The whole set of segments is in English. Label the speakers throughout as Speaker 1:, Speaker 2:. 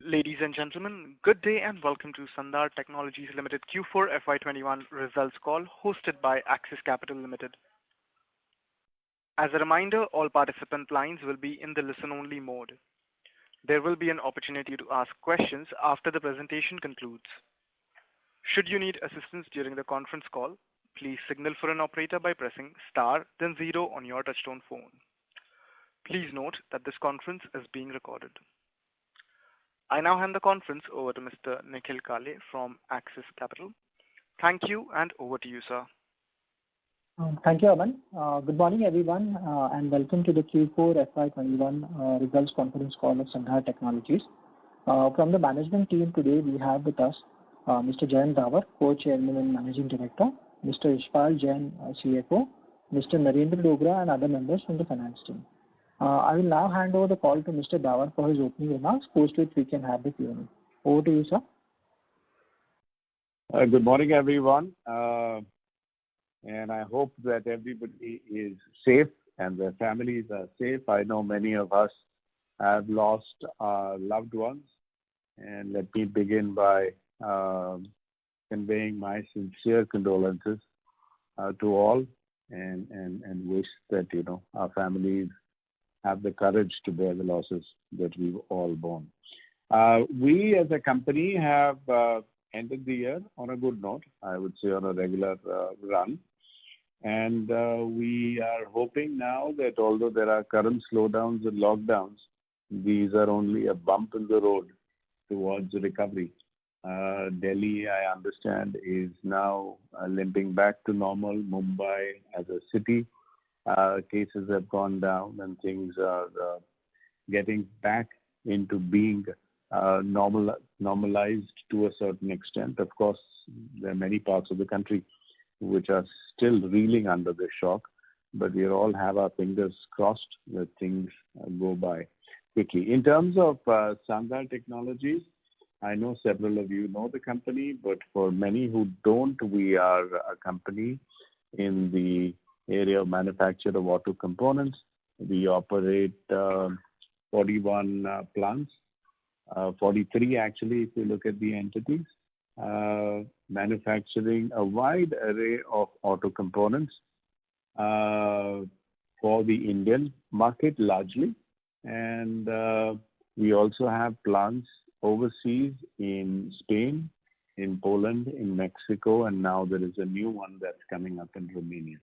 Speaker 1: Ladies and gentlemen, good day and welcome to Sandhar Technologies Limited Q4 FY21 results call hosted by Axis Capital Limited. As a reminder, all participant lines will be in the listen-only mode. There will be an opportunity to ask questions after the presentation concludes. Should you need assistance during the conference call, please signal for an operator by pressing star then 0 on your touchtone phone. Please note that this conference is being recorded. I now hand the conference over to Mr. Nikhil Kale from Axis Capital. Thank you, and over to you, sir.
Speaker 2: Thank you, Aman. Good morning, everyone, and welcome to the Q4 FY21 results conference call of Sandhar Technologies. From the management team today, we have with us Mr. Jayant Davar, Co-Chairman and Managing Director, Mr. Ishpal Jain, CFO, Mr. Narendra Dogra, and other members from the finance team. I will now hand over the call to Mr. Davar for his opening remarks, post which we can have the Q&A. Over to you, sir.
Speaker 3: Good morning, everyone. And I hope that everybody is safe and their families are safe. I know many of us have lost loved ones. And let me begin by conveying my sincere condolences to all and wish that, our families have the courage to bear the losses that we've all borne. We as a company have ended the year on a good note, I would say on a regular run. And we are hoping now that although there are current slowdowns and lockdowns, these are only a bump in the road towards recovery. Delhi, I understand, is now limping back to normal. Mumbai as a city, cases have gone down and things are getting back into being normalized to a certain extent. Of course, there are many parts of the country which are still reeling under the shock, but we all have our fingers crossed that things go by quickly. In terms of Sandhar Technologies, I know several of you know the company, but for many who don't, we are a company in the area of manufacture of auto components. We operate 41 plants, 43 actually if you look at the entities, manufacturing a wide array of auto components for the Indian market largely. And we also have plants overseas in Spain, in Poland, in Mexico, and now there is a new one that's coming up in Romania.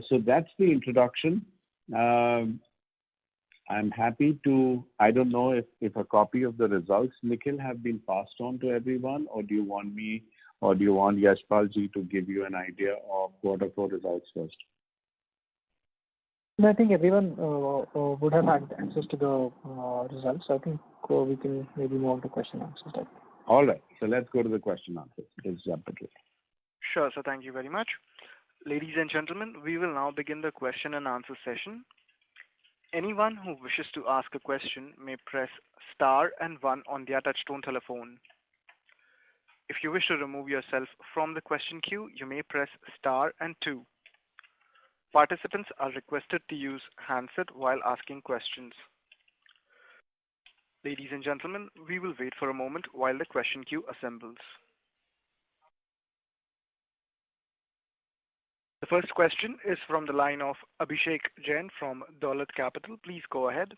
Speaker 3: So that's the introduction. I'm happy to, I don't know if a copy of the results, Nikhil, have been passed on to everyone, or do you want me, or do you want Yashpal ji to give you an idea of Q4 results first?
Speaker 2: I think everyone would have had access to the results. I think we can maybe move on to question answers.
Speaker 3: All right. So let's go to the question answers. Let's jump into it.
Speaker 1: Sure, sir. Thank you very much. Ladies and gentlemen, we will now begin the question and answer session. Anyone who wishes to ask a question may press star and 1 on their touchtone telephone. If you wish to remove yourself from the question queue, you may press star and 2. Participants are requested to use handset while asking questions. Ladies and gentlemen, we will wait for a moment while the question queue assembles. The first question is from the line of Abhishek Jain from Dolat Capital. Please go ahead.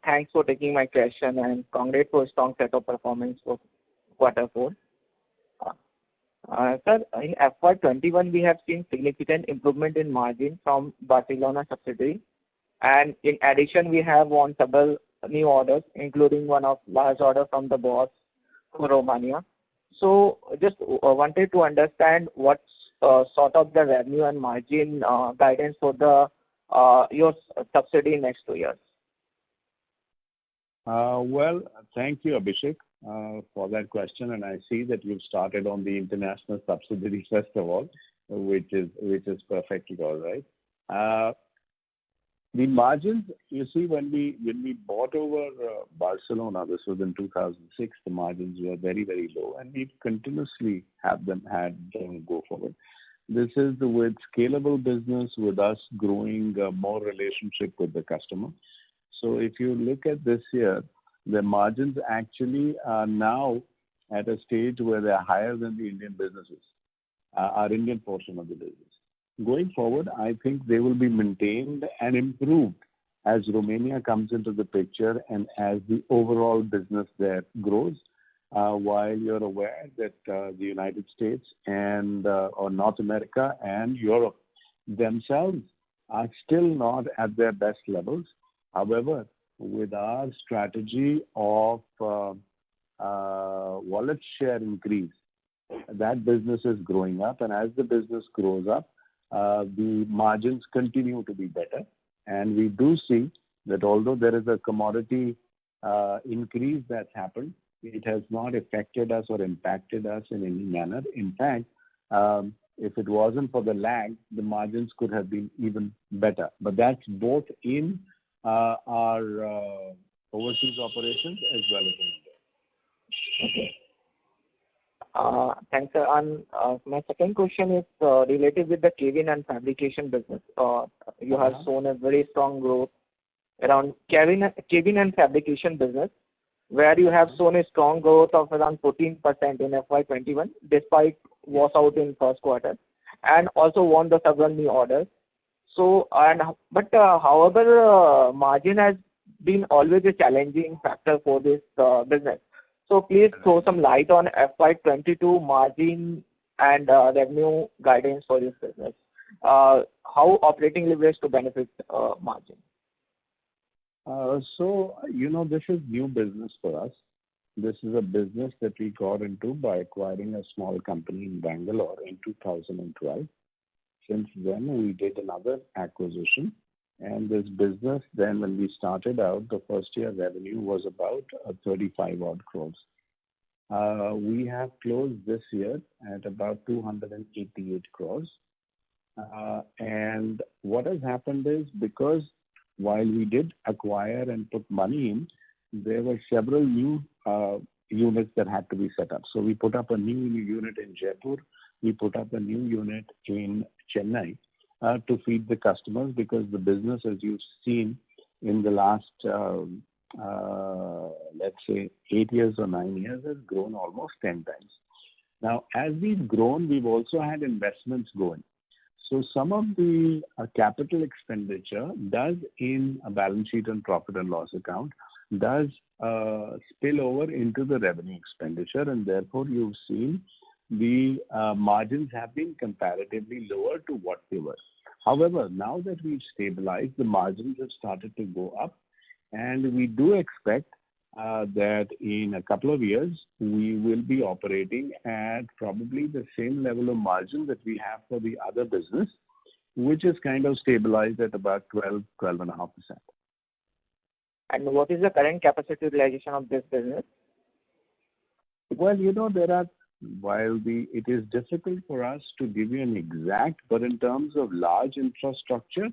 Speaker 4: Thanks for taking my question and congrats for a strong set of performance for Q4. Sir, in FY21 we have seen significant improvement in margin from Barcelona subsidiary, and in addition we have won several new orders, including one of large order from the Bosch for Romania. So just wanted to understand what's sort of the revenue and margin guidance for the your subsidy next 2 years.
Speaker 3: Well, thank you, Abhishek, for that question, and I see that you've started on the international subsidiary first of all, which is perfectly all right. The margins, you see, when we bought over Barcelona, this was in 2006, the margins were very, very low, and we've continuously had them go forward. This is with scalable business, with us growing more relationship with the customer. So if you look at this year, the margins actually are now at a stage where they are higher than the Indian businesses, our Indian portion of the business. Going forward, I think they will be maintained and improved as Romania comes into the picture and as the overall business there grows. While you're aware that the United States and or North America and Europe themselves are still not at their best levels. However, with our strategy of wallet share increase, that business is growing up, and as the business grows up, the margins continue to be better. And we do see that although there is a commodity increase that's happened, it has not affected us or impacted us in any manner. In fact, if it wasn't for the lag, the margins could have been even better. But that's both in our overseas operations as well as in India.
Speaker 4: Okay. Thanks, sir. And my second question is related with the cabin and fabrication business. You have shown a very strong growth around cabin and fabrication business, where you have shown a strong growth of around 14% in FY21, despite was out in first quarter, and also won the several new orders. So, however, margin has been always a challenging factor for this business. So please throw some light on FY22 margin and revenue guidance for this business. How operating leverage to benefit margin?
Speaker 3: This is new business for us. This is a business that we got into by acquiring a small company in Bangalore in 2012. Since then, we did another acquisition. And this business, then when we started out, the first year revenue was about 35 odd crores. We have closed this year at about 288 crores. And what has happened is, because while we did acquire and put money in, there were several new units that had to be set up. So we put up a new unit in Jaipur. We put up a new unit in Chennai to feed the customers, because the business, as you've seen in the last, let's say, 8 years or 9 years, has grown almost 10 times. Now, as we've grown, we've also had investments going. So some of the capital expenditure does in a balance sheet and profit and loss account does spill over into the revenue expenditure, and therefore you've seen the margins have been comparatively lower to what they were. However, now that we've stabilized, the margins have started to go up, and we do expect that in a couple of years, we will be operating at probably the same level of margin that we have for the other business, which is kind of stabilized at about 12.5%.
Speaker 4: And what is the current capacity utilization of this business?
Speaker 3: Well, it is difficult for us to give you an exact, but in terms of large infrastructure,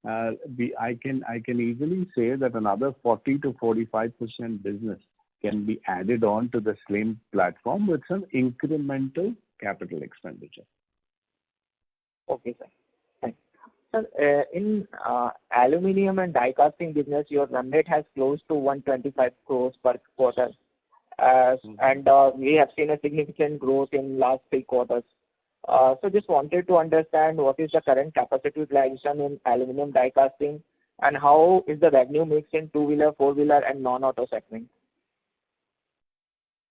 Speaker 3: I can easily say that another 40 to 45% business can be added on to the same platform with some incremental capital expenditure.
Speaker 4: Okay, sir. Thanks. Sir, in aluminium and die casting business, your run rate has close to 125 crores per quarter. And we have seen a significant growth in last 3 quarters. So just wanted to understand what is the current capacity utilization in aluminum die casting, and how is the revenue mix in two-wheeler, four-wheeler, and non-auto segment?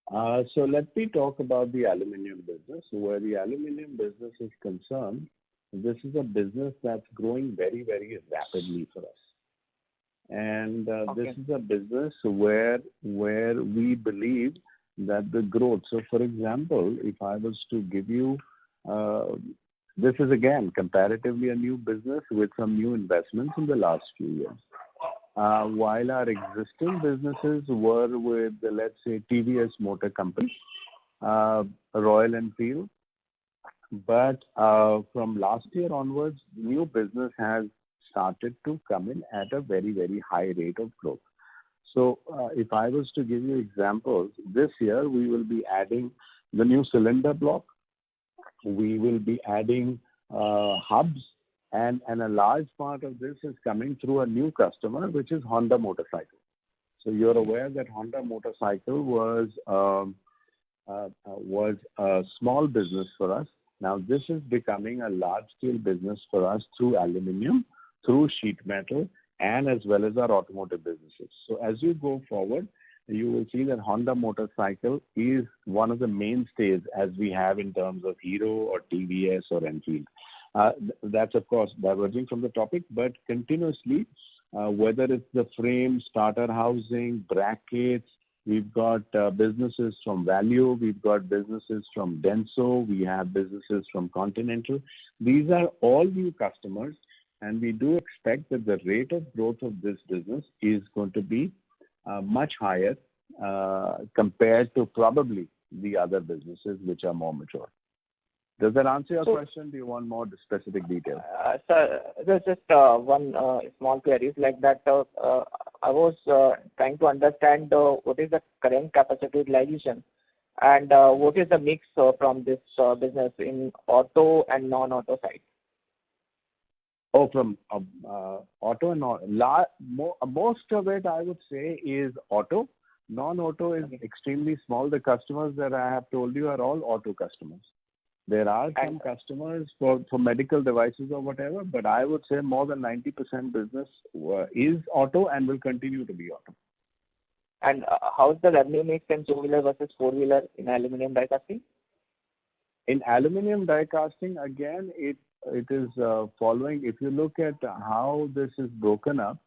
Speaker 3: So let me talk about the aluminium business. Where the aluminium business is concerned, this is a business that's growing very, very rapidly for us. And This is a business where we believe that the growth. So, for example, if I was to give you, this is again comparatively a new business with some new investments in the last few years. While our existing businesses were with, let's say, TVS Motor Company, Royal Enfield, but from last year onwards, new business has started to come in at a very, very high rate of growth. So if I was to give you examples, this year we will be adding the new cylinder block. We will be adding hubs, and a large part of this is coming through a new customer, which is Honda Motorcycle. So you're aware that Honda Motorcycle was a small business for us. Now this is becoming a large-scale business for us through aluminum, through sheet metal, and as well as our automotive businesses. So as you go forward, you will see that Honda Motorcycle is one of the mainstays as we have in terms of Hero or TVS or Enfield. That's of course diverging from the topic, but continuously, whether it's the frame, starter housing, brackets, we've got businesses from Value, we've got businesses from Denso, we have businesses from Continental. These are all new customers, and we do expect that the rate of growth of this business is going to be much higher compared to probably the other businesses which are more mature. Does that answer your question? Do you want more specific details?
Speaker 4: Sir, there's just one small query like that. I was trying to understand what is the current capacity utilization and what is the mix from this business in auto and non-auto side?
Speaker 3: Oh, from auto and most of it, I would say, is auto. Non-auto is extremely small. The customers that I have told you are all auto customers. There are some customers for medical devices or whatever, but I would say more than 90% business is auto and will continue to be auto.
Speaker 4: And how is the revenue mix in two-wheeler versus four-wheeler in aluminum die casting?
Speaker 3: In aluminum die casting, again, it is following. If you look at how this is broken up,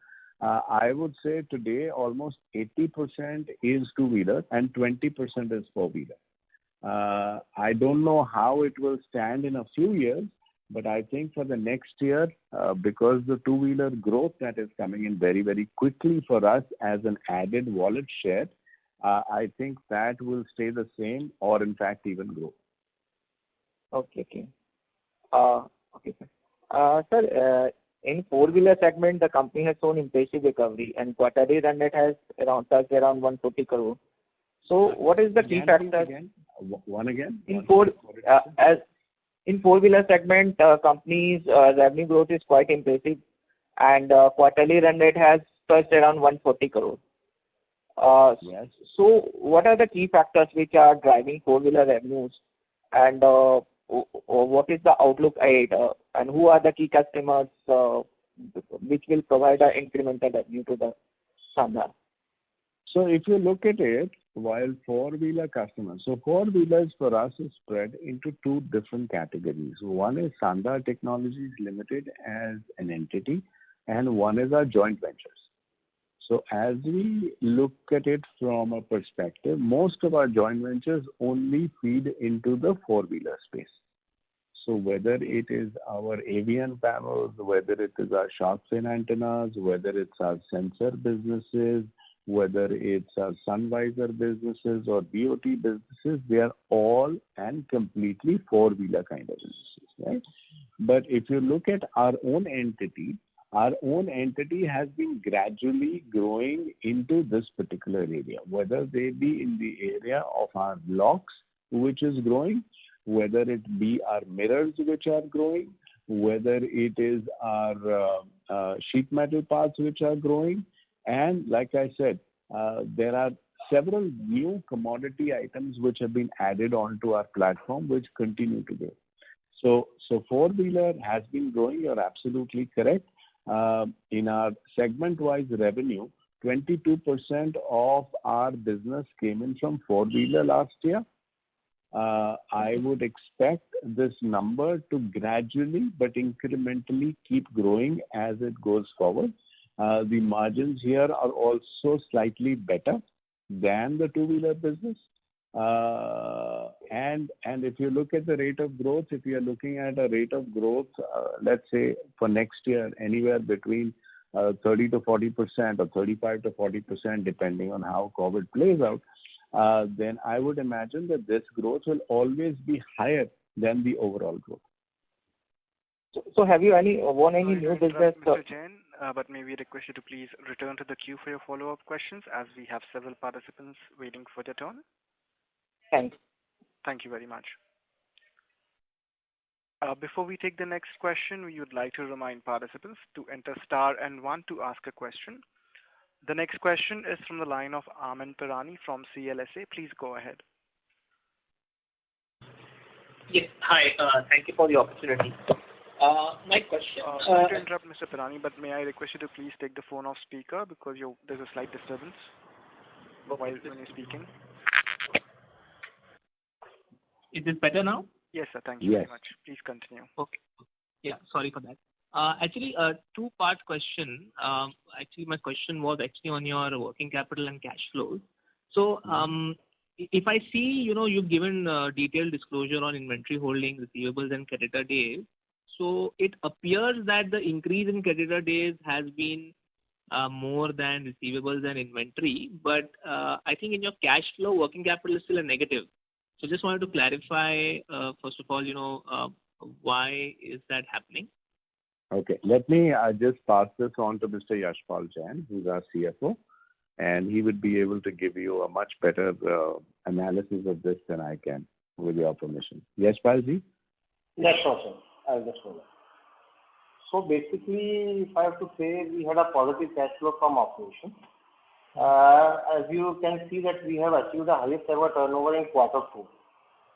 Speaker 3: I would say today almost 80% is two-wheeler and 20% is four-wheeler. I don't know how it will stand in a few years, but I think for the next year, because the two-wheeler growth that is coming in very, very quickly for us as an added wallet share, I think that will stay the same or in fact even grow.
Speaker 4: Okay, sir. Sir, in four-wheeler segment, the company has shown impressive recovery and quarterly run rate has touched around 140 crore. So what is the key factor? In four-wheeler segment, company's revenue growth is quite impressive, and quarterly run rate has touched around 140 crore.
Speaker 3: Yes.
Speaker 4: So what are the key factors which are driving four-wheeler revenues, and what is the outlook ahead, and who are the key customers which will provide an incremental revenue to the Sandhar?
Speaker 3: So if you look at it, while four-wheeler customers, so four-wheelers for us is spread into two different categories. One is Sandhar Technologies Limited as an entity, and one is our joint ventures. So as we look at it from a perspective, most of our joint ventures only feed into the four-wheeler space. So whether it is our AVN panels, whether it is our shark fin antennas, whether it's our sensor businesses, whether it's our sun visor businesses or BOT businesses, they are all and completely four-wheeler kind of businesses, right? But if you look at our own entity has been gradually growing into this particular area, whether they be in the area of our blocks, which is growing, whether it be our mirrors, which are growing, whether it is our sheet metal parts, which are growing. And like I said, there are several new commodity items which have been added onto our platform, which continue to grow. So four-wheeler has been growing. You're absolutely correct. In our segment-wise revenue, 22% of our business came in from four-wheeler last year. I would expect this number to gradually but incrementally keep growing as it goes forward. The margins here are also slightly better than the two-wheeler business. And if you look at the rate of growth, if you are looking at a rate of growth, let's say for next year, anywhere between 30 to 40% or 35 to 40%, depending on how COVID plays out, then I would imagine that this growth will always be higher than the overall growth.
Speaker 4: So have you won any new business?
Speaker 1: Mr. Jain, but may we request you to please return to the queue for your follow-up questions, as we have several participants waiting for their turn.
Speaker 4: Thanks.
Speaker 1: Thank you very much. Before we take the next question, we would like to remind participants to enter star and one to ask a question. The next question is from the line of Aman Pirani from CLSA. Please go ahead.
Speaker 5: Yes. Hi. Thank you for the opportunity. My question.
Speaker 1: Sorry to interrupt, Mr. Pirani, but may I request you to please take the phone off speaker because there's a slight disturbance when you're speaking.
Speaker 5: Is this better now?
Speaker 1: Yes, sir. Thank you very much. Please continue.
Speaker 5: Okay. Yeah. Sorry for that. Actually, a two-part question. Actually, my question was actually on your working capital and cash flows. So, if I see, you've given detailed disclosure on inventory holding, receivables, and creditor days. So it appears that the increase in creditor days has been more than receivables and inventory, but I think in your cash flow, working capital is still a negative. So just wanted to clarify, first of all, why is that happening?
Speaker 3: Okay, let me just pass this on to Mr. Yashpal Jain, who's our CFO, and he would be able to give you a much better analysis of this than I can, with your permission. Yashpal ji?
Speaker 6: Yes, sure, sir. I'll just follow. So basically, if I have to say, we had a positive cash flow from operation. As you can see that we have achieved the highest ever turnover in quarter 4,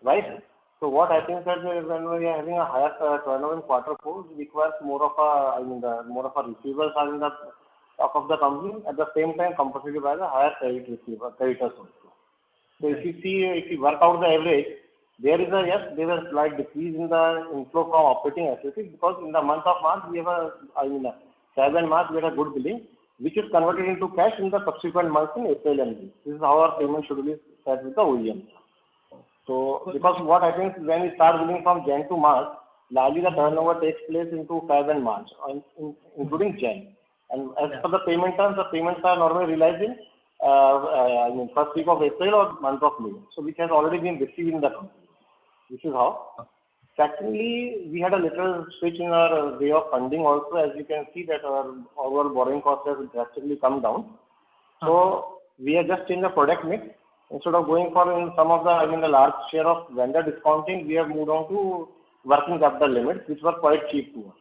Speaker 6: right? So what happens is that when we are having a higher turnover in quarter 4, it requires more of a receivables are in the stock of the company. At the same time, compensated by the higher creditors also. So if you work out the average, there is a slight decrease in the inflow from operating activities because in the month of March we have 7 March we had a good billing, which is converted into cash in the subsequent months in April and May. This is how our payment schedule is set with the OEM. So because what happens when we start billing from Jan to March, largely the turnover takes place into Feb and March, including Jan. And as per the payment terms, the payments are normally realized in first week of April or month of May. So which has already been received in the company. This is how. Secondly, we had a little switch in our way of funding also. As you can see that our overall borrowing cost has drastically come down. So we have just changed the product mix. Instead of going for some of the large share of vendor discounting, we have moved on to working capital limits, which were quite cheap to us.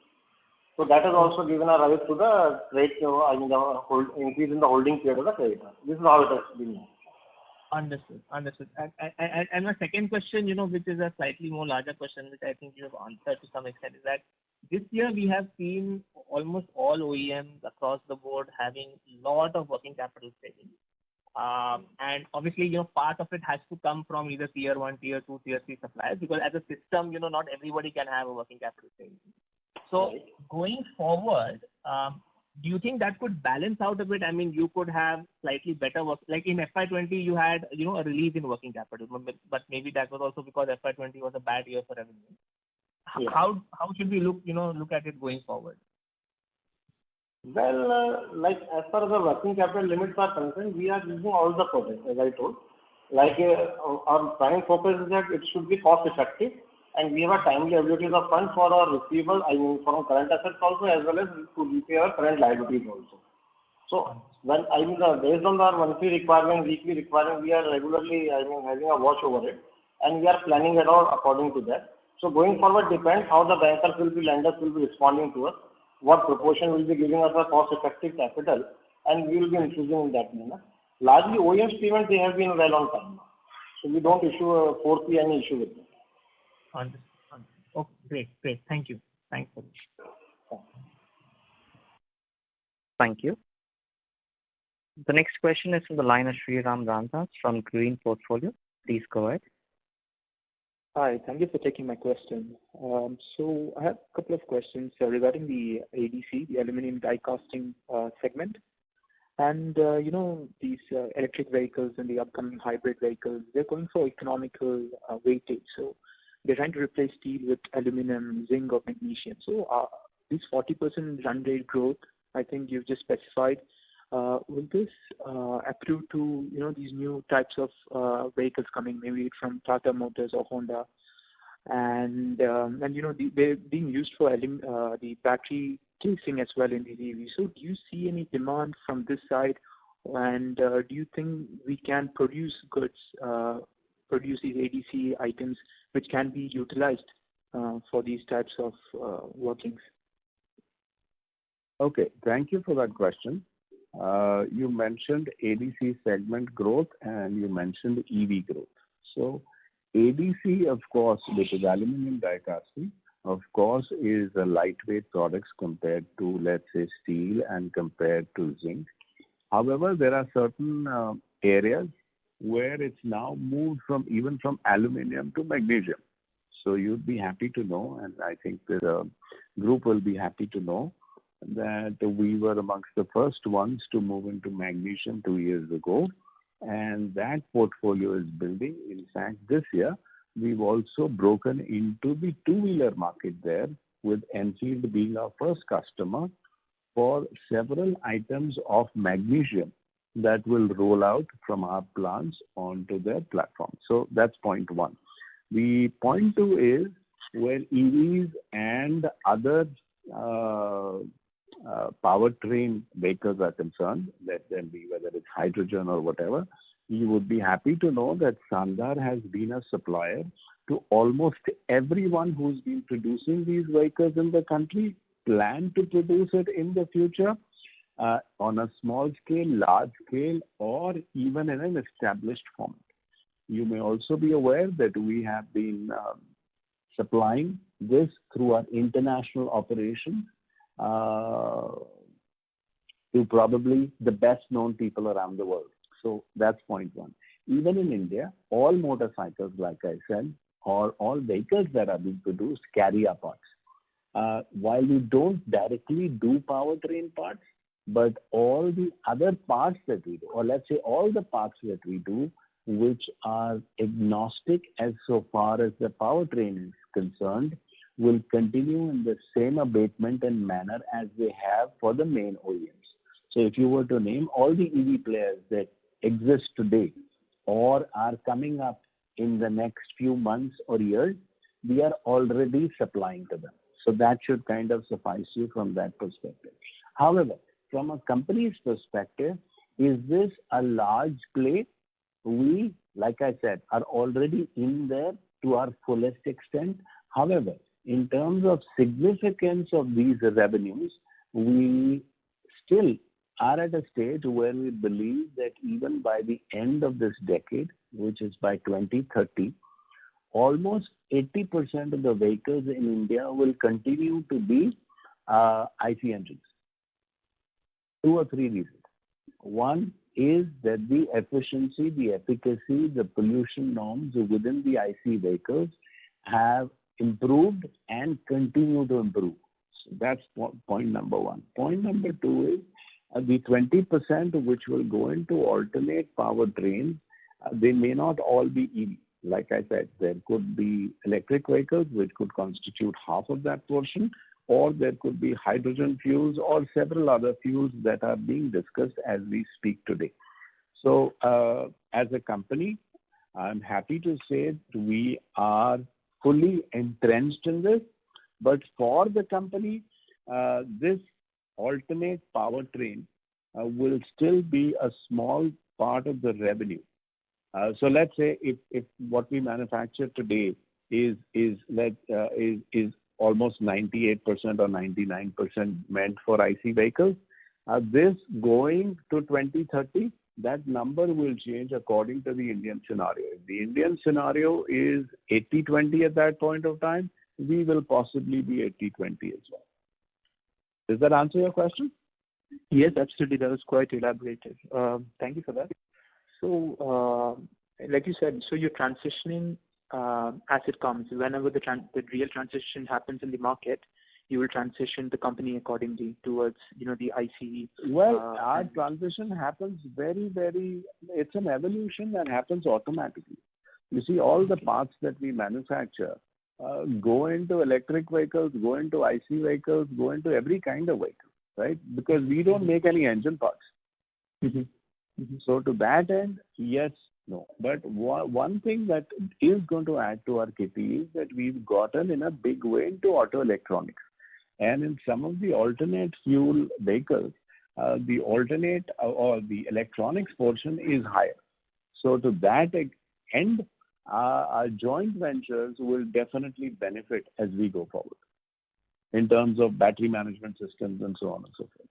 Speaker 6: So that has also given a rise to the rate, the increase in the holding period of the creditor. This is how it has been.
Speaker 5: Understood. And my second question, which is a slightly more larger question, which I think you have answered to some extent, is that this year we have seen almost all OEMs across the board having a lot of working capital savings. And obviously, part of it has to come from either tier 1, tier 2, tier 3 suppliers, because as a system, not everybody can have a working capital savings. So going forward, do you think that could balance out a bit? I mean, you could have slightly better work. Like in FY20, you had, a release in working capital, but maybe that was also because FY20 was a bad year for revenue. Yeah. How should we look at it going forward?
Speaker 6: Well, as far as the working capital limits are concerned, we are using all the projects, as I told. Our prime focus is that it should be cost effective, and we have a timely availability of funds for our receivable, from current assets also, as well as to repay our current liabilities also. So when based on our monthly requirement, weekly requirement, we are regularly having a watch over it, and we are planning it out according to that. So going forward depends how the bankers lenders will be responding to us, what proportion will be giving us a cost-effective capital, and we will be infusing in that manner. Largely, OEM's payments, they have been well on time. So we don't foresee any issue with them.
Speaker 5: Understood. Okay, great. Thank you. Thanks for this.
Speaker 7: Thank you. The next question is from the line of Sriram Ramdas from Green Portfolio. Please go ahead.
Speaker 8: Hi, thank you for taking my question. So I have a couple of questions regarding the ADC, the aluminum die casting segment. And, these electric vehicles and the upcoming hybrid vehicles, they're going for economical weightage. So they're trying to replace steel with aluminum, zinc, or magnesium. So this 40% run rate growth, I think you've just specified, will this accrue to, these new types of vehicles coming, maybe from Tata Motors or Honda? And they're being used for the battery casing as well in the EV. So do you see any demand from this side? And do you think we can produce goods, produce these ADC items which can be utilized for these types of workings?
Speaker 3: Okay, thank you for that question. You mentioned ADC segment growth and you mentioned EV growth. So ADC, of course, which is aluminum die casting, of course, is a lightweight products compared to, let's say, steel and compared to zinc. However, there are certain areas where it's now moved from even from aluminum to magnesium. So you'd be happy to know, and I think the group will be happy to know, that we were amongst the first ones to move into magnesium 2 years ago, and that portfolio is building. In fact, this year, we've also broken into the two-wheeler market there, with Enfield being our first customer for several items of magnesium that will roll out from our plants onto their platform. So that's point one. The point two is where EVs and other powertrain vehicles are concerned, let them be whether it's hydrogen or whatever, you would be happy to know that Sandhar has been a supplier to almost everyone who's been producing these vehicles in the country, plan to produce it in the future on a small scale, large scale, or even in an established format. You may also be aware that we have been supplying this through our international operations to probably the best known people around the world. So that's point one. Even in India, all motorcycles, like I said, or all vehicles that are being produced carry our parts. While we don't directly do powertrain parts, but all the other parts that we do, or let's say all the parts that we do, which are agnostic as so far as the powertrain is concerned, will continue in the same abatement and manner as they have for the main OEMs. So if you were to name all the EV players that exist today or are coming up in the next few months or years, we are already supplying to them. So that should kind of suffice you from that perspective. However, from a company's perspective, is this a large play? We, like I said, are already in there to our fullest extent. However, in terms of significance of these revenues, we still are at a stage where we believe that even by the end of this decade, which is by 2030, almost 80% of the vehicles in India will continue to be IC engines. 2 or 3 reasons. One is that the efficiency, the efficacy, the pollution norms within the IC vehicles have improved and continue to improve. So that's point number one. Point number two is the 20% which will go into alternate powertrains, they may not all be EV. Like I said, there could be electric vehicles which could constitute half of that portion, or there could be hydrogen fuels or several other fuels that are being discussed as we speak today. So as a company, I'm happy to say that we are fully entrenched in this, but for the company, this alternate powertrain will still be a small part of the revenue. So let's say if what we manufacture today is almost 98% or 99% meant for IC vehicles, this going to 2030, that number will change according to the Indian scenario. If the Indian scenario is 80-20 at that point of time, we will possibly be 80-20 as well. Does that answer your question?
Speaker 8: Yes, absolutely. That was quite elaborative. Thank you for that. So, like you said, so you're transitioning as it comes. Whenever the real transition happens in the market, you will transition the company accordingly towards, the ICE.
Speaker 3: Well, our transition happens it's an evolution that happens automatically. You see, all the parts that we manufacture go into electric vehicles, go into IC vehicles, go into every kind of vehicle, right? Because we don't make any engine parts.
Speaker 8: Mm-hmm. Mm-hmm.
Speaker 3: So to that end, yes, no. But one thing that is going to add to our kitty is that we've gotten in a big way into auto electronics. And in some of the alternate fuel vehicles, the alternate or the electronics portion is higher. So to that end, our joint ventures will definitely benefit as we go forward in terms of battery management systems and so on and so forth.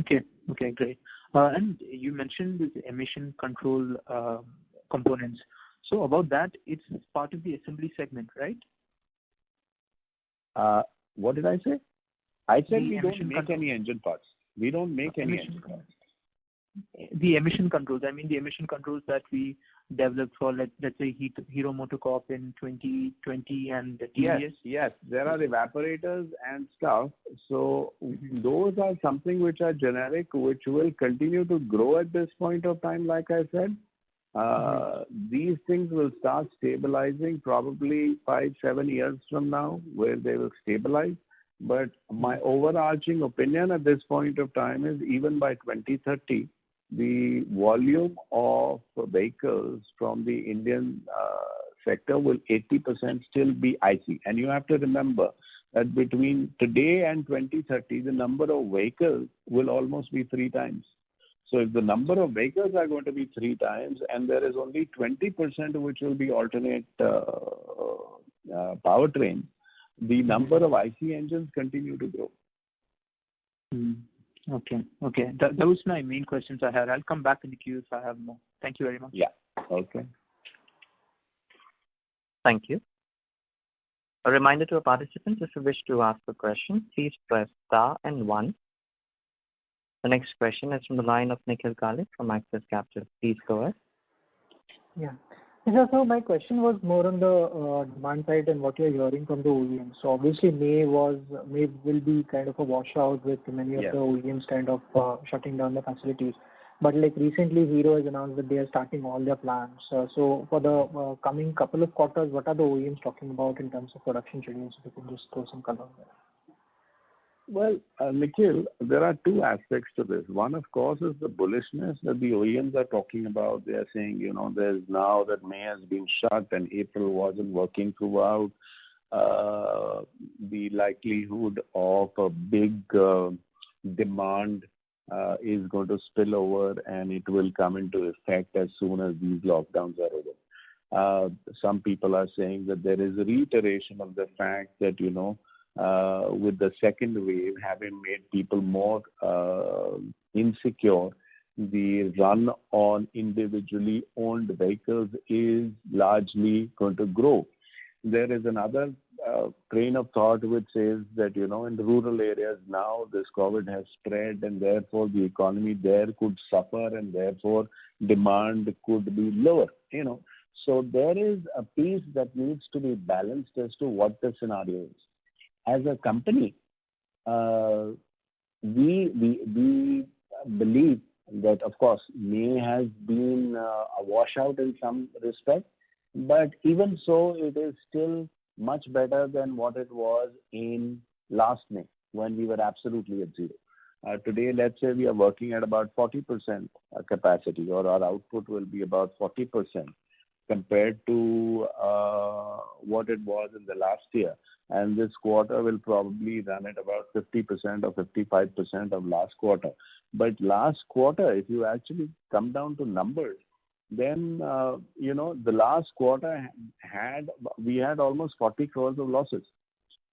Speaker 8: Okay. Okay, great. And you mentioned this emission control components. So about that, it's part of the assembly segment, right?
Speaker 3: What did I say? I said
Speaker 8: The
Speaker 3: we don't
Speaker 8: emission
Speaker 3: make
Speaker 8: control.
Speaker 3: any engine parts. We don't make any
Speaker 8: Emission
Speaker 3: engine parts.
Speaker 8: The emission controls. I mean, the emission controls that we developed for, let's say, Hero MotoCorp in 2020 and the TVS.
Speaker 3: Yes. There are evaporators and stuff. So those are something which are generic, which will continue to grow at this point of time, like I said. These things will start stabilizing probably 5-7 years from now, where they will stabilize. But my overarching opinion at this point of time is even by 2030, the volume of vehicles from the Indian sector will 80% still be IC. And you have to remember that between today and 2030, the number of vehicles will almost be 3 times. So if the number of vehicles are going to be 3 times and there is only 20% which will be alternate powertrain, the number of IC engines continue to grow.
Speaker 8: Okay. Those are my main questions I had. I'll come back in the queue if I have more. Thank you very much.
Speaker 3: Yeah. Okay.
Speaker 7: Thank you. A reminder to our participants, if you wish to ask a question, please press star and 1. The next question is from the line of Nikhil Kale from Axis Capital. Please go ahead.
Speaker 2: Yeah. So my question was more on the demand side and what you're hearing from the OEMs. So obviously May will be kind of a washout with many of the OEMs kind of shutting down the facilities. But like recently Hero has announced that they are starting all their plans. So for the coming couple of quarters, what are the OEMs talking about in terms of production schedules? If you can just throw some color on that.
Speaker 3: Well, Nikhil, there are 2 aspects to this. One, of course, is the bullishness that the OEMs are talking about. They are saying, there's now that May has been shut and April wasn't working throughout, the likelihood of a big demand is going to spill over and it will come into effect as soon as these lockdowns are over. Some people are saying that there is a reiteration of the fact that, with the second wave having made people more insecure, the run on individually owned vehicles is largely going to grow. There is another train of thought which says that, in rural areas now this COVID has spread and therefore the economy there could suffer and therefore demand could be lower, So there is a piece that needs to be balanced as to what the scenario is. As a company, we believe that, of course, May has been a washout in some respect, but even so, it is still much better than what it was in last May when we were absolutely at zero. Today, let's say we are working at about 40% capacity, or our output will be about 40% compared to what it was in the last year. And this quarter will probably run at about 50% or 55% of last quarter. But last quarter, if you actually come down to numbers, then, the last quarter we had almost 40 crores of losses.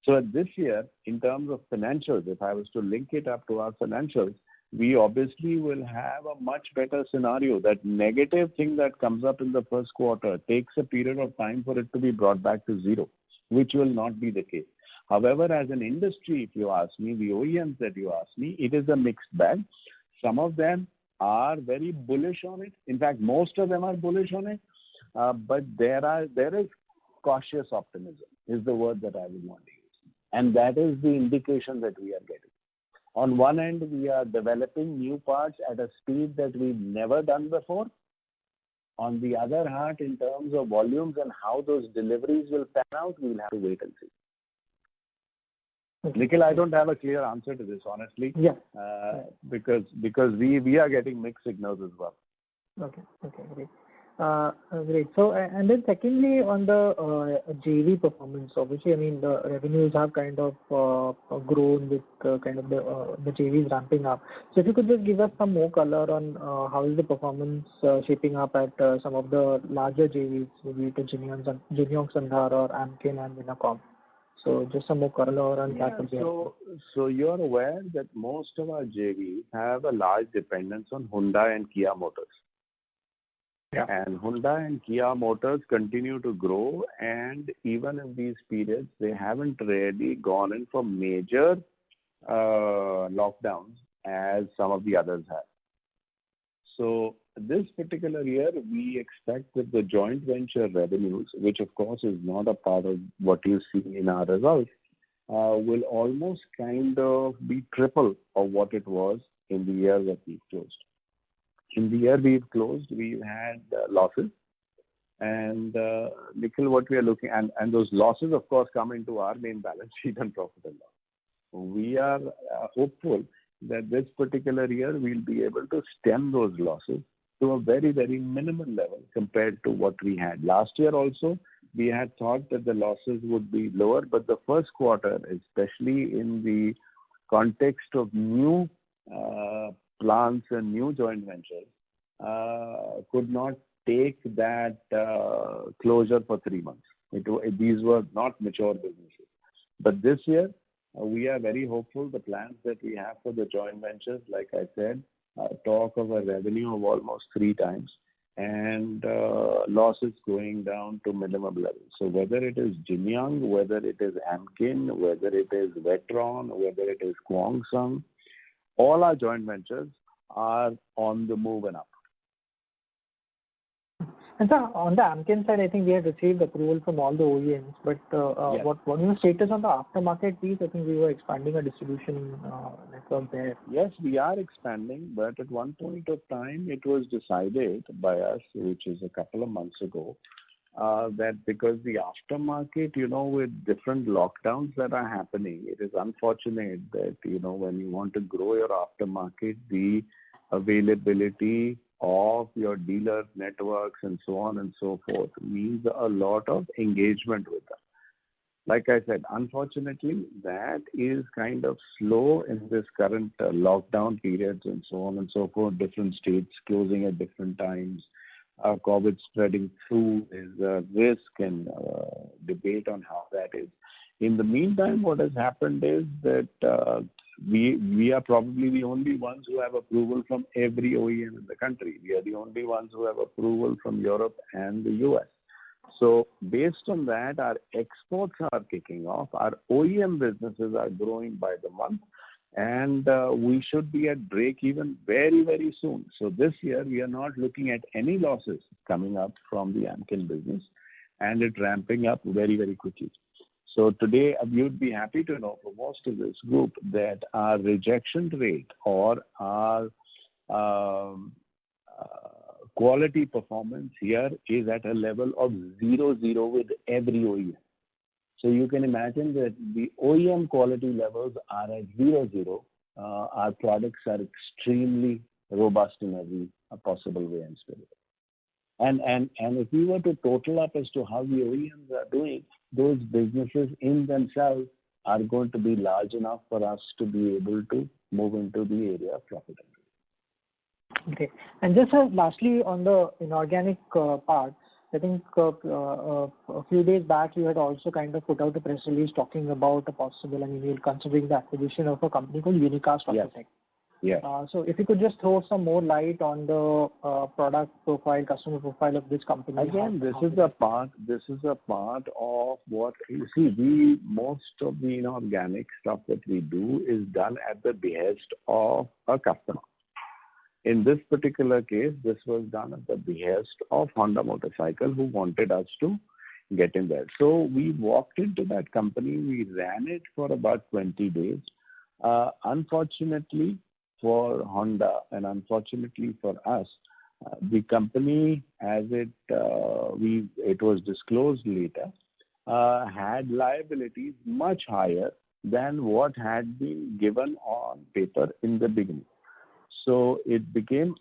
Speaker 3: So this year, in terms of financials, if I was to link it up to our financials, we obviously will have a much better scenario. That negative thing that comes up in the first quarter takes a period of time for it to be brought back to zero, which will not be the case. However, as an industry, if you ask me, the OEMs that you ask me, it is a mixed bag. Some of them are very bullish on it. In fact, most of them are bullish on it. But there is cautious optimism is the word that I would want to use. And that is the indication that we are getting. On one end, we are developing new parts at a speed that we've never done before. On the other hand, in terms of volumes and how those deliveries will pan out, we'll have to wait and see. Okay. Nikhil, I don't have a clear answer to this, honestly.
Speaker 2: Yeah.
Speaker 3: Because we are getting mixed signals as well.
Speaker 2: Okay, great. Great. So, and then secondly, on the JV performance, obviously, I mean, the revenues have kind of grown with kind of the JVs ramping up. So if you could just give us some more color on how is the performance shaping up at some of the larger JVs, maybe it is Jinyoung Sandhar or Amkin and Winnercom. So just some more color on that would be helpful.
Speaker 3: So you're aware that most of our JVs have a large dependence on Hyundai and Kia Motors.
Speaker 2: Yeah.
Speaker 3: And Hyundai and Kia Motors continue to grow, and even in these periods, they haven't really gone in for major lockdowns as some of the others have. So this particular year, we expect that the joint venture revenues, which of course is not a part of what you see in our results, will almost kind of be triple of what it was in the year that we closed. In the year we've closed, we've had losses. And Nikhil, what we are looking and those losses, of course, come into our main balance sheet and profit and loss. We are hopeful that this particular year we'll be able to stem those losses to a very, very minimal level compared to what we had. Last year also, we had thought that the losses would be lower, but the first quarter, especially in the context of new plants and new joint ventures, could not take that closure for 3 months. These were not mature businesses. But this year, we are very hopeful. The plans that we have for the joint ventures, like I said, talk of a revenue of almost 3 times and losses going down to minimum levels. So whether it is Jinyoung, whether it is Amkin, whether it is Vetron, whether it is Kwangsung, all our joint ventures are on the move and up.
Speaker 2: And so on the Amkin side, I think we have received approval from all the OEMs. But
Speaker 3: Yes.
Speaker 2: what is the status on the aftermarket piece? I think we were expanding a distribution network there.
Speaker 3: Yes, we are expanding, but at one point of time, it was decided by us, which is a couple of months ago, that because the aftermarket, with different lockdowns that are happening, it is unfortunate that, when you want to grow your aftermarket, the availability of your dealer networks and so on and so forth means a lot of engagement with them. Like I said, unfortunately, that is kind of slow in this current lockdown periods and so on and so forth, different states closing at different times. COVID spreading through is a risk and debate on how that is. In the meantime, what has happened is that we are probably the only ones who have approval from every OEM in the country. We are the only ones who have approval from Europe and the US. So based on that, our exports are kicking off. Our OEM businesses are growing by the month. And we should be at break even very, very soon. So this year, we are not looking at any losses coming up from the Amkin business, and it ramping up very, very quickly. So today, we would be happy to know for most of this group that our rejection rate or our quality performance here is at a level of 0-0 with every OEM. So you can imagine that the OEM quality levels are at 0-0. Our products are extremely robust in every possible way and spirit. And if we were to total up as to how the OEMs are doing, those businesses in themselves are going to be large enough for us to be able to move into the area of profitability.
Speaker 2: Okay. And just lastly, on the inorganic part, I think a few days back you had also kind of put out a press release talking about a possible, you're considering the acquisition of a company called Unicast Autotech.
Speaker 3: Yes.
Speaker 2: So if you could just throw some more light on the product profile, customer profile of this company.
Speaker 3: Again, this is a part of what you see. Most of the inorganic stuff that we do is done at the behest of a customer. In this particular case, this was done at the behest of Honda Motorcycle, who wanted us to get in there. So we walked into that company. We ran it for about 20 days. Unfortunately for Honda and unfortunately for us, the company, as it was disclosed later, had liabilities much higher than what had been given on paper in the beginning. So it became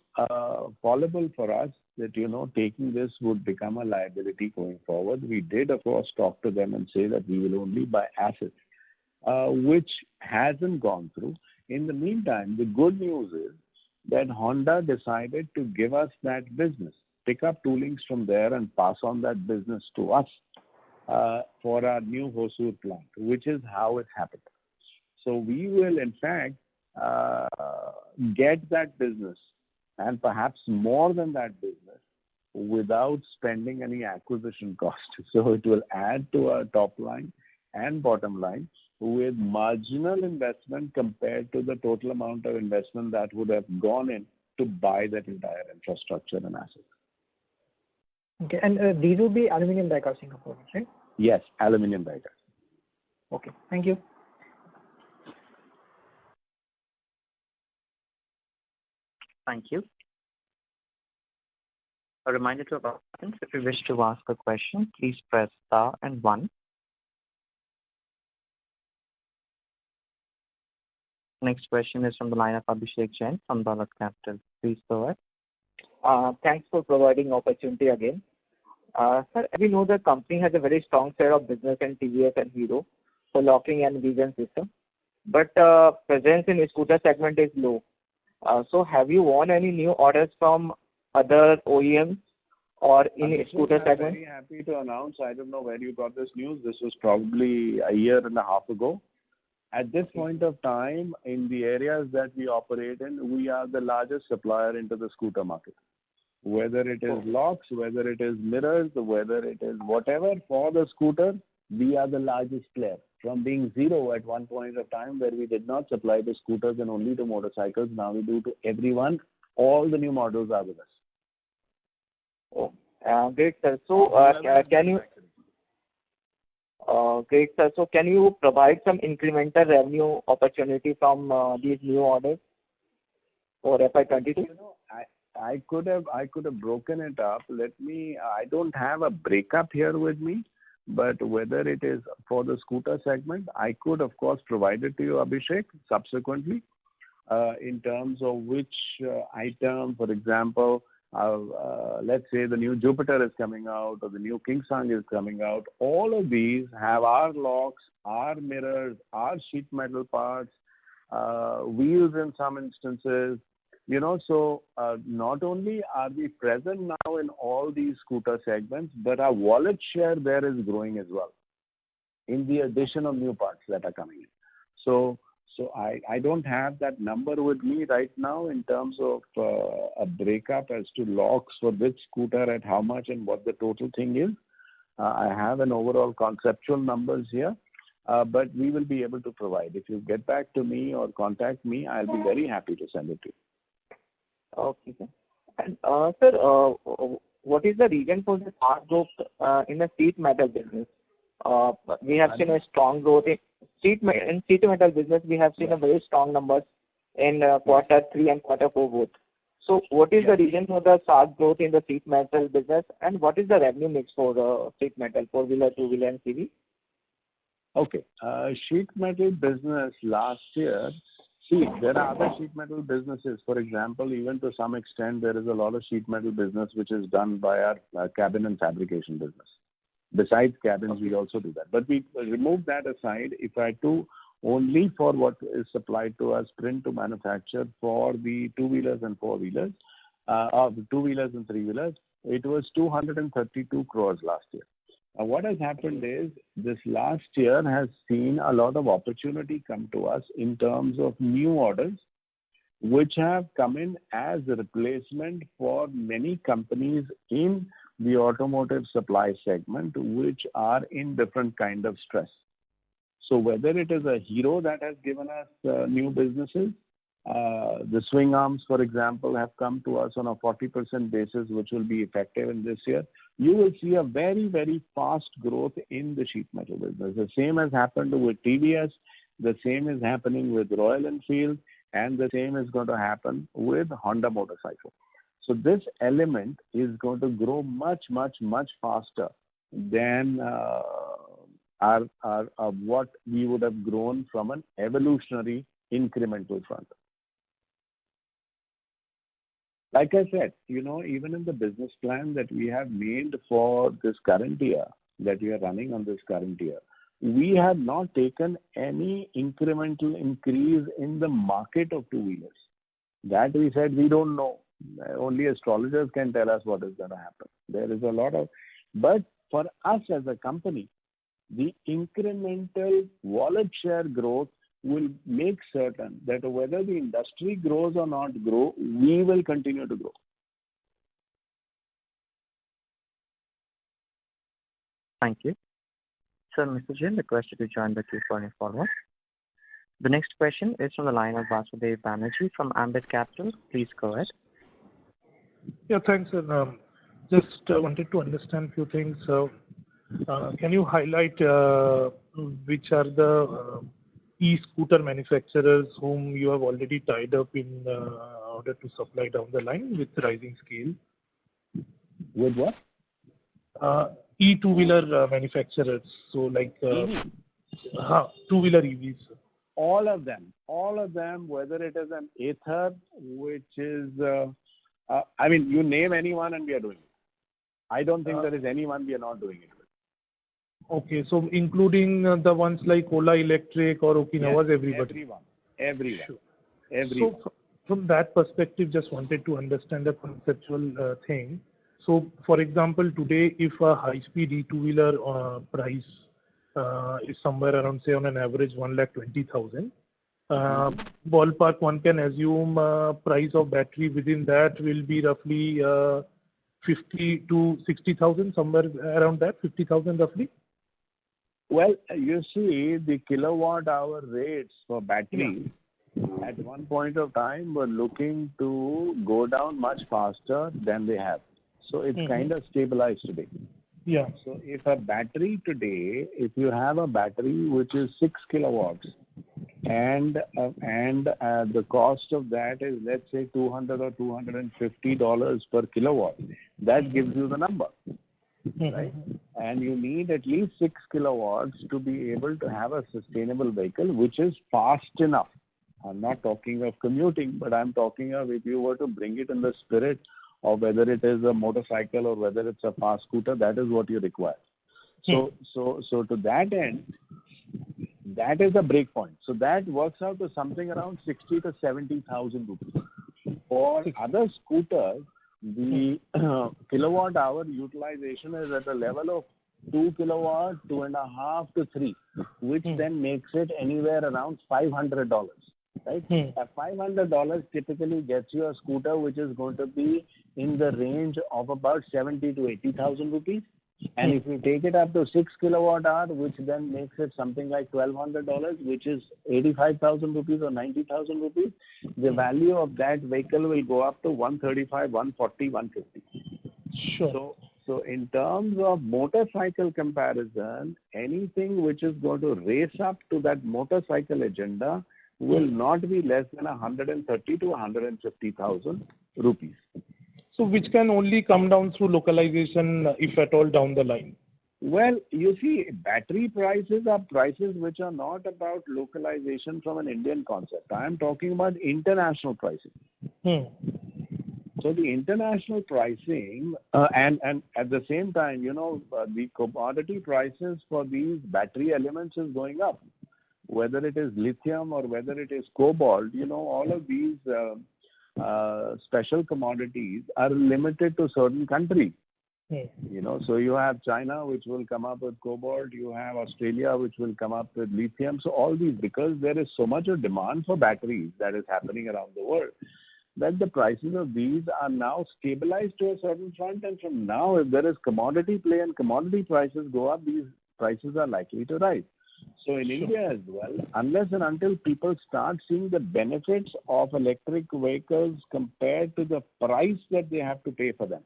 Speaker 3: fallible for us that, taking this would become a liability going forward. We did, of course, talk to them and say that we will only buy assets, which hasn't gone through. In the meantime, the good news is that Honda decided to give us that business, pick up toolings from there and pass on that business to us. for our new Hosur plant, which is how it happened. So we will, in fact, get that business and perhaps more than that business without spending any acquisition cost. So it will add to our top line and bottom line with marginal investment compared to the total amount of investment that would have gone in to buy that entire infrastructure and assets.
Speaker 2: Okay, and these will be aluminum die casting components, right?
Speaker 3: Yes, aluminum die casting.
Speaker 2: Okay, thank you.
Speaker 7: Thank you. A reminder to our participants, if you wish to ask a question, please press star and 1. Next question is from the line of Abhishek Jain from Dolat Capital. Please go ahead.
Speaker 4: Thanks for providing opportunity again. Sir, as we know, the company has a very strong share of business in TVS and Hero for locking and vision system, but presence in the scooter segment is low. So have you won any new orders from other OEMs or in a scooter segment?
Speaker 3: I'm very happy to announce, I don't know where you got this news, this was probably a year and a half ago. At this point of time, in the areas that we operate in, we are the largest supplier into the scooter market. Whether it is locks, whether it is mirrors, whether it is whatever for the scooter, we are the largest player. From being zero at one point of time where we did not supply to scooters and only to motorcycles, now we do to everyone. All the new models are with us.
Speaker 4: Great, sir. So can you... Great, sir. So can you provide some incremental revenue opportunity from these new orders for FY22?
Speaker 3: You know, I could have broken it up. I don't have a breakup here with me, but whether it is for the scooter segment, I could of course provide it to you, Abhishek, subsequently, in terms of which item, for example, let's say the new Jupiter is coming out or the new Kingsang is coming out. All of these have our locks, our mirrors, our sheet metal parts, wheels in some instances. You know, so not only are we present now in all these scooter segments, but our wallet share there is growing as well in the addition of new parts that are coming in. So I don't have that number with me right now in terms of a breakup as to locks for which scooter at how much and what the total thing is. I have an overall conceptual numbers here, but we will be able to provide. If you get back to me or contact me, I'll be very happy to send it to you.
Speaker 4: Okay, sir. And sir, what is the reason for the fast growth in the sheet metal business? We have seen a strong growth in sheet metal business. We have seen a very strong numbers in quarter 3 and quarter 4 both. So what is the reason for the fast growth in the sheet metal business, and what is the revenue mix for sheet metal, 4-wheeler, 2-wheeler, and CV?
Speaker 3: Okay, sheet metal business last year. See, there are other sheet metal businesses. For example, even to some extent, there is a lot of sheet metal business which is done by our cabin and fabrication business. Besides cabins, we also do that. But we remove that aside. If I do only for what is supplied to us, print to manufacture for the 2-wheelers and 4-wheelers, or the 2-wheelers and 3-wheelers, it was 232 crores last year. What has happened is this last year has seen a lot of opportunity come to us in terms of new orders, which have come in as a replacement for many companies in the automotive supply segment, which are in different kind of stress. So whether it is a Hero that has given us new businesses, the swing arms, for example, have come to us on a 40% basis, which will be effective in this year. You will see a very, very fast growth in the sheet metal business. The same has happened with TVS, the same is happening with Royal Enfield, and the same is going to happen with Honda motorcycle. So this element is going to grow much, much, much faster than what we would have grown from an evolutionary incremental front. Like I said, you know, even in the business plan that we have made for this current year, that we are running on this current year, we have not taken any incremental increase in the market of 2-wheelers. That we said we don't know. Only astrologers can tell us what is going to happen. There is a lot of, but for us as a company, the incremental wallet share growth will make certain that whether the industry grows or not grow, we will continue to grow.
Speaker 7: Thank you. Sir, Mr. Jain, request you to join the queue for any follow-up. The next question is from the line of Vasudev Banerjee from Ambit Capital. Please go ahead.
Speaker 9: Yeah, thanks. Just wanted to understand a few things. Can you highlight which are the e-scooter manufacturers whom you have already tied up in order to supply down the line with rising scale?
Speaker 3: With what?
Speaker 9: E-two-wheeler manufacturers. So like two-wheeler EVs.
Speaker 3: All of them, whether it is an Ather, which is, you name anyone and we are doing it. I don't think there is anyone we are not doing it with.
Speaker 9: Okay, so including the ones like Ola Electric or Okinawa's,
Speaker 3: yes,
Speaker 9: everybody?
Speaker 3: Everyone.
Speaker 9: Sure.
Speaker 3: Everyone.
Speaker 9: So from that perspective, just wanted to understand the conceptual thing. So, for example, today, if a high-speed e-two-wheeler price is somewhere around, say, on an average 1,20,000, ballpark, one can assume price of battery within that will be roughly 50 to 60,000, somewhere around that, 50,000 roughly.
Speaker 3: Well, you see, the kilowatt-hour rates for batteries at one point of time were looking to go down much faster than they have. So it's kind of stabilized today.
Speaker 9: Yeah.
Speaker 3: So if a battery today, if you have a battery which is 6 kilowatts and the cost of that is, let's say, $200 or $250 per kilowatt, that gives you the number, right? And you need at least 6 kilowatts to be able to have a sustainable vehicle which is fast enough. I'm not talking of commuting, but I'm talking of if you were to bring it in the spirit or whether it is a motorcycle or whether it's a fast scooter, that is what you require. So to that end, that is the break point. So that works out to something around 60 to 70,000 rupees. For other scooters, the kilowatt hour utilization is at a level of 2 kilowatt, 2.5 to 3, which then makes it anywhere around $500. Right? $500 typically gets you a scooter which is going to be in the range of about 70 to 80,000 rupees. And if you take it up to 6 kilowatt hour, which then makes it something like $1,200, which is 85,000 rupees or 90,000 rupees, the value of that vehicle will go up to 135, 140, 150.
Speaker 9: Sure.
Speaker 3: So in terms of motorcycle comparison, anything which is going to race up to that motorcycle agenda will not be less than 130 to 150,000 rupees.
Speaker 9: So which can only come down through localization, if at all, down the line?
Speaker 3: Well, you see, battery prices are prices which are not about localization from an Indian concept. I am talking about international pricing. So the international pricing and at the same time, the commodity prices for these battery elements is going up. Whether it is lithium or whether it is cobalt, all of these special commodities are limited to certain countries. So you have China, which will come up with cobalt. You have Australia, which will come up with lithium. So all these, because there is so much of demand for batteries that is happening around the world, that the prices of these are now stabilized to a certain front. And from now, if there is commodity play and commodity prices go up, these prices are likely to rise. So in India as well, unless and until people start seeing the benefits of electric vehicles compared to the price that they have to pay for them,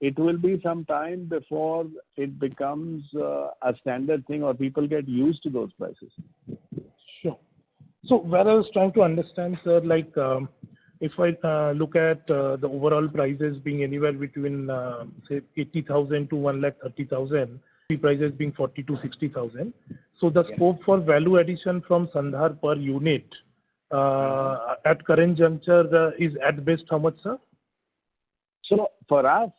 Speaker 3: it will be some time before it becomes a standard thing or people get used to those prices.
Speaker 9: Sure. So where I was trying to understand, sir, like if I look at the overall prices being anywhere between, say, 80,000 to 1,30,000, prices being 40 to 60,000. So the scope for value addition from Sandhar per unit at current juncture is at best how much, sir?
Speaker 3: So for us,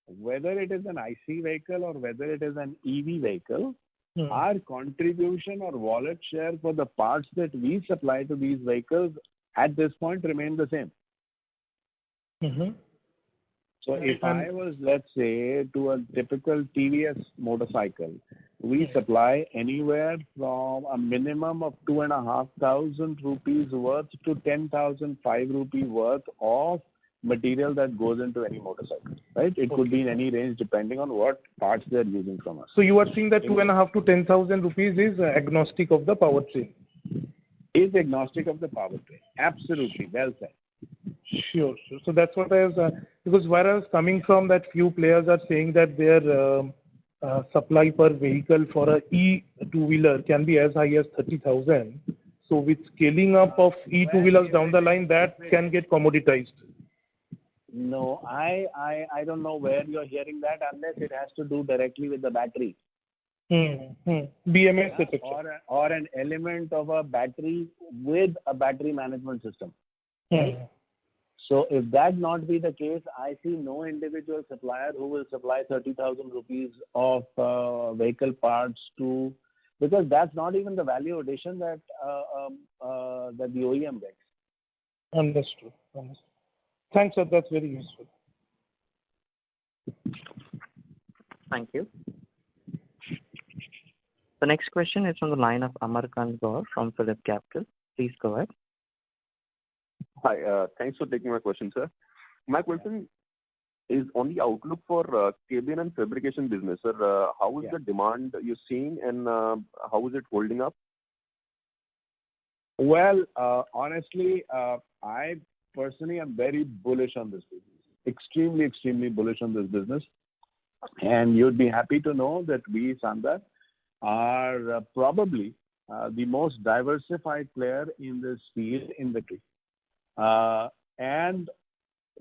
Speaker 3: whether it is an IC vehicle or whether it is an EV vehicle, our contribution or wallet share for the parts that we supply to these vehicles at this point remain the same. So if I was, let's say, to a typical TVS motorcycle, we supply anywhere from a minimum of 2,500 rupees worth to 10,005 rupee worth of material that goes into any motorcycle, right? It could be in any range depending on what parts they're using from us.
Speaker 9: So you are saying that 2,500 to 10,000 rupees is agnostic of the powertrain?
Speaker 3: Is agnostic of the powertrain. Absolutely. Well said.
Speaker 9: Sure. So that's what I was, because where I was coming from, that few players are saying that their supply per vehicle for a e-two-wheeler can be as high as 30,000. So with scaling up of e-two-wheelers down the line, that can get commoditized.
Speaker 3: No, I don't know where you're hearing that unless it has to do directly with the battery.
Speaker 9: BMS, etc.
Speaker 3: Or an element of a battery with a battery management system. So if that not be the case, I see no individual supplier who will supply 30,000 rupees of vehicle parts to, because that's not even the value addition that that the OEM gets.
Speaker 9: Understood. Thanks, sir. That's very useful.
Speaker 7: Thank you. The next question is from the line of Amarkant Gaur from PhillipCapital. Please go ahead.
Speaker 10: Hi. Thanks for taking my question, sir. My question is on the outlook for cabin and fabrication business, sir. How is the demand you're seeing, and how is it holding up?
Speaker 3: Well, honestly, I personally am very bullish on this business. Extremely bullish on this business. And you'd be happy to know that we, Sandhar, are probably the most diversified player in this field in the country. And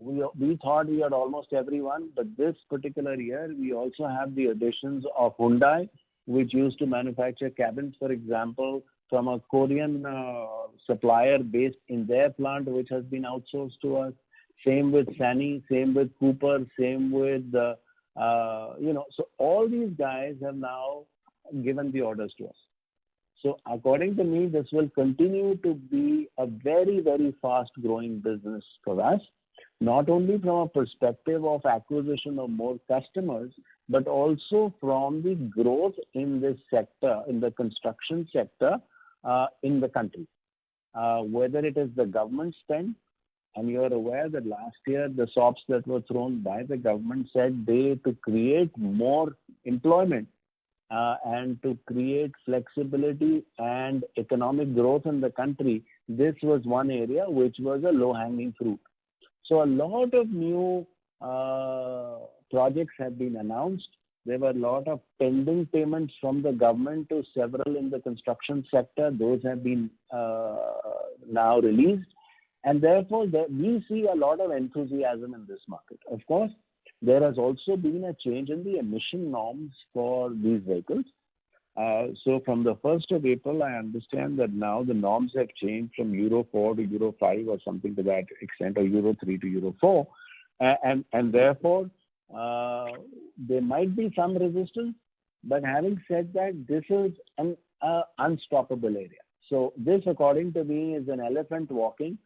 Speaker 3: we thought we had almost everyone, but this particular year we also have the additions of Hyundai, which used to manufacture cabins, for example, from a Korean supplier based in their plant, which has been outsourced to us. Same with SANY, same with Cooper, same with so all these guys have now given the orders to us. So according to me, this will continue to be a very fast growing business for us, not only from a perspective of acquisition of more customers, but also from the growth in this sector, in the construction sector in the country. Whether it is the government spend, and you are aware that last year the SOPs that were thrown by the government said to create more employment and to create flexibility and economic growth in the country. This was one area which was a low-hanging fruit. So a lot of new projects have been announced. There were a lot of pending payments from the government to several in the construction sector. Those have been now released. And therefore, we see a lot of enthusiasm in this market. Of course, there has also been a change in the emission norms for these vehicles. So from the 1st of April, I understand that now the norms have changed from Euro 4 to Euro 5 or something to that extent, or Euro 3 to Euro 4. And therefore, there might be some resistance. But having said that, this is an unstoppable area. So this, according to me, is an elephant walking.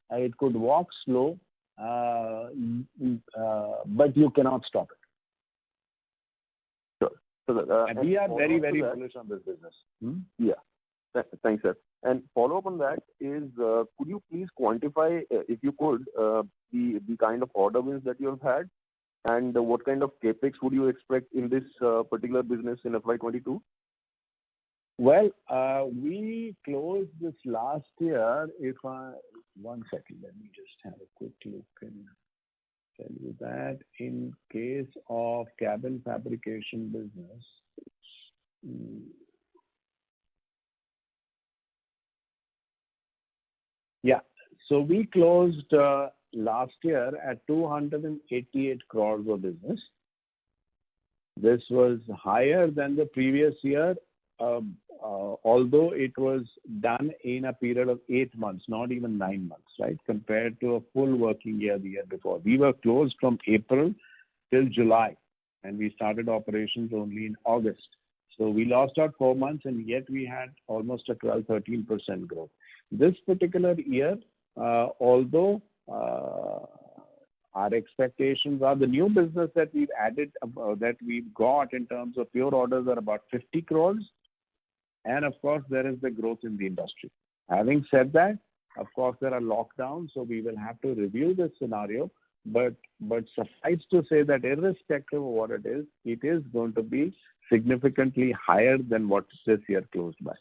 Speaker 3: It could walk slow, but you cannot stop it.
Speaker 10: Sure. So
Speaker 3: and we are very bullish on this business.
Speaker 10: Yeah. Thanks, sir. And follow up on that is, could you please quantify, if you could, the kind of order wins that you have had, and what kind of capex would you expect in this particular business in FY22?
Speaker 3: Well, we closed this last year. One second, let me just have a quick look and tell you that in case of cabin fabrication business, so we closed last year at 288 crores of business. This was higher than the previous year, although it was done in a period of 8 months, not even 9 months, right, compared to a full working year the year before. We were closed from April till July, and we started operations only in August. So we lost out 4 months, and yet we had almost a 12-13% growth. This particular year, although our expectations are the new business that we've added, that we've got in terms of pure orders are about 50 crores. And of course, there is the growth in the industry. Having said that, of course, there are lockdowns, so we will have to review this scenario. But suffice to say that irrespective of what it is going to be significantly higher than what this year closed by.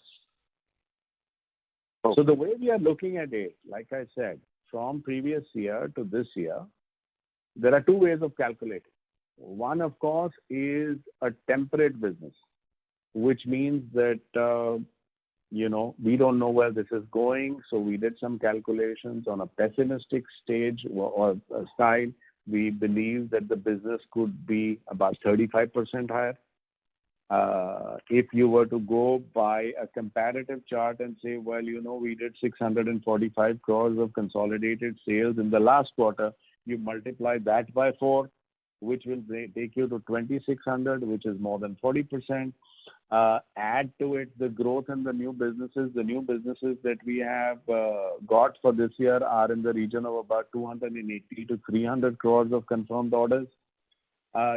Speaker 3: So the way we are looking at it, like I said, from previous year to this year, there are two ways of calculating. One, of course, is a temperate business, which means that, we don't know where this is going. So we did some calculations on a pessimistic stage or side. We believe that the business could be about 35% higher. If you were to go by a comparative chart and say, well, we did 645 crores of consolidated sales in the last quarter, you multiply that by 4, which will take you to 2,600, which is more than 40%. Add to it the growth in the new businesses. The new businesses that we have got for this year are in the region of about 280 to 300 crores of confirmed orders.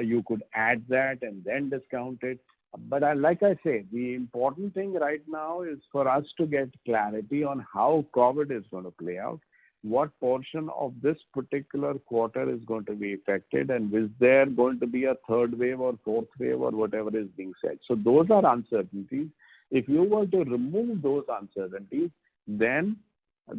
Speaker 3: You could add that and then discount it. But like I say, the important thing right now is for us to get clarity on how COVID is going to play out, what portion of this particular quarter is going to be affected, and is there going to be a third wave or fourth wave or whatever is being said. So those are uncertainties. If you were to remove those uncertainties, then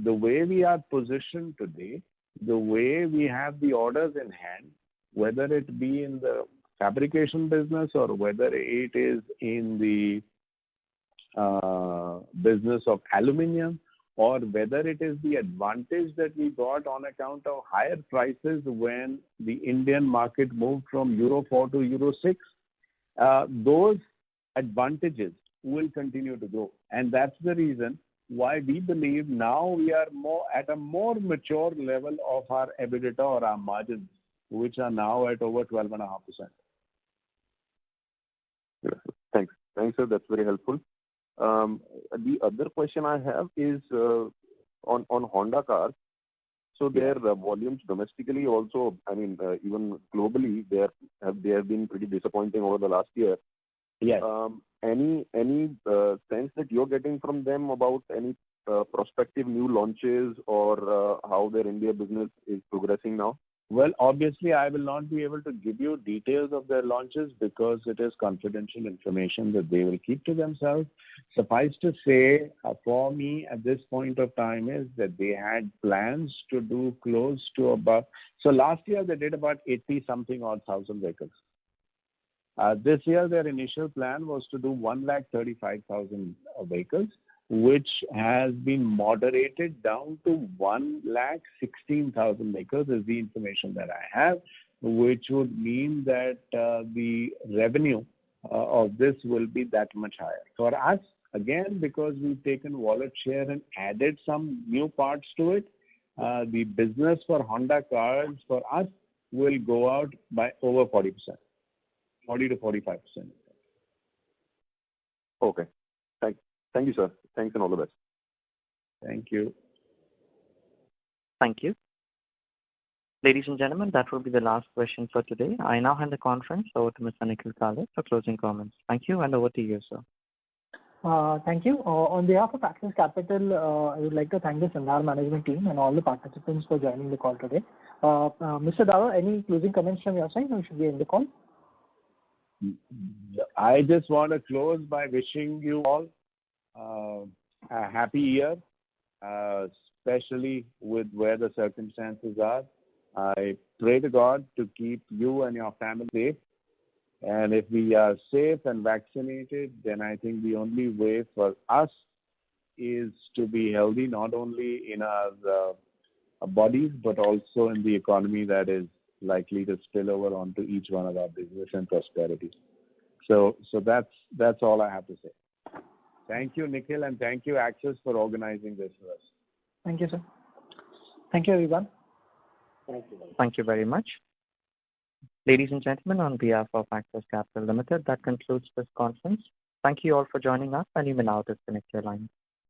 Speaker 3: the way we are positioned today, the way we have the orders in hand, whether it be in the fabrication business or whether it is in the business of aluminium, or whether it is the advantage that we got on account of higher prices when the Indian market moved from Euro 4 to Euro 6, those advantages will continue to grow. And that's the reason why we believe now we are at a more mature level of our EBITDA or our margins, which are now at over 12.5%.
Speaker 10: Thanks, sir. That's very helpful. The other question I have is on Honda cars. So their volumes domestically also, even globally, they have been pretty disappointing over the last year.
Speaker 3: Yes.
Speaker 10: Any sense that you're getting from them about any prospective new launches or how their India business is progressing now?
Speaker 3: Well, obviously, I will not be able to give you details of their launches because it is confidential information that they will keep to themselves. Suffice to say, for me at this point of time is that they had plans to do close to about, so last year they did about 80-something odd thousand vehicles. This year their initial plan was to do 135,000 vehicles, which has been moderated down to 116,000 vehicles is the information that I have, which would mean that the revenue of this will be that much higher. For us, again, because we've taken wallet share and added some new parts to it, the business for Honda cars for us will go out by over 40%, 40 to 45%.
Speaker 10: Okay. Thank you, sir. Thanks and all the best.
Speaker 3: Thank you.
Speaker 7: Thank you. Ladies and gentlemen, that will be the last question for today. I now hand the conference over to Mr. Nikhil Kale for closing comments. Thank you, and over to you, sir.
Speaker 2: Thank you. On behalf of Axis Capital, I would like to thank the Sandhar management team and all the participants for joining the call today. Mr. Davar, any closing comments from your side, or should we end the call?
Speaker 3: I just want to close by wishing you all a happy year, especially with where the circumstances are. I pray to God to keep you and your family safe. And if we are safe and vaccinated, then I think the only way for us is to be healthy, not only in our bodies, but also in the economy that is likely to spill over onto each one of our business and prosperity. So that's all I have to say. Thank you, Nikhil, and thank you, Axis, for organizing this for us.
Speaker 2: Thank you, sir. Thank you, everyone.
Speaker 7: Thank you very much. Ladies and gentlemen, on behalf of Axis Capital Limited, that concludes this conference. Thank you all for joining us, and you may now disconnect your line.